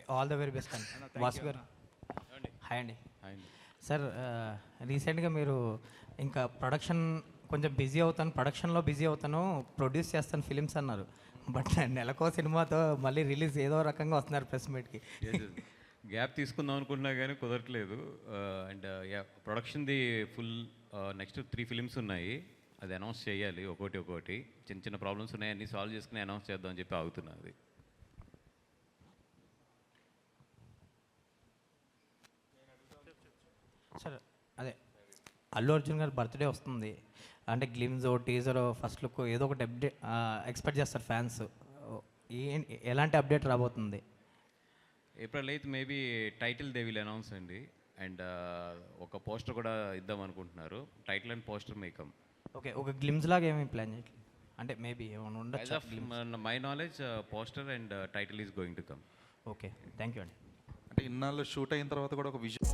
Okay, all the very best అండి. వాసు గారు hi అండి. సార్ రీసెంట్గా మీరు ఇంకా ప్రొడక్షన్ కొంచెం బిజీ అవుతాను, ప్రొడక్షన్లో బిజీ అవుతాను, ప్రొడ్యూస్ చేస్తాను ఫిలిమ్స్ అన్నారు. బట్ నెలకో సినిమాతో మళ్ళీ రిలీజ్ ఏదో రకంగా వస్తున్నారు ప్రెస్ మీట్కి. గ్యాప్ తీసుకుందాం అనుకుంటున్నా కానీ కుదరట్లేదు. అండ్ ప్రొడక్షన్ది ఫుల్ నెక్స్ట్ 3 ఫిలిమ్స్ ఉన్నాయి. అది అనౌన్స్ చేయాలి ఒక్కోటి. చిన్న చిన్న ప్రాబ్లమ్స్ ఉన్నాయి, అన్నీ సాల్వ్ చేసుకుని అనౌన్స్ చేద్దాం అని చెప్పి ఆగుతున్నది. సార్ అదే అల్లు అర్జున్ గారి బర్త్డే వస్తుంది అంటే గ్లిమ్స్ టీజర్ ఫస్ట్ లుక్ ఏదో ఒకటి అప్డేట్ ఎక్స్పెక్ట్ చేస్తారు ఫ్యాన్స్. ఎలాంటి అప్డేట్ రాబోతుంది? April 8th maybe title they will announce అండి. అండ్ ఒక పోస్టర్ కూడా ఇద్దాం అనుకుంటున్నారు. Title and poster may come. Okay, ఒక గ్లిమ్స్ లాగా ఏమి ప్లాన్ చేయట్లేదు అంటే మేబీ ఏమైనా ఉండొచ్చు. My knowledge poster and title is going to come. Okay, thank you అండి. అంటే ఇన్నాళ్ళు షూట్ అయిన తర్వాత కూడా ఒక విజువల్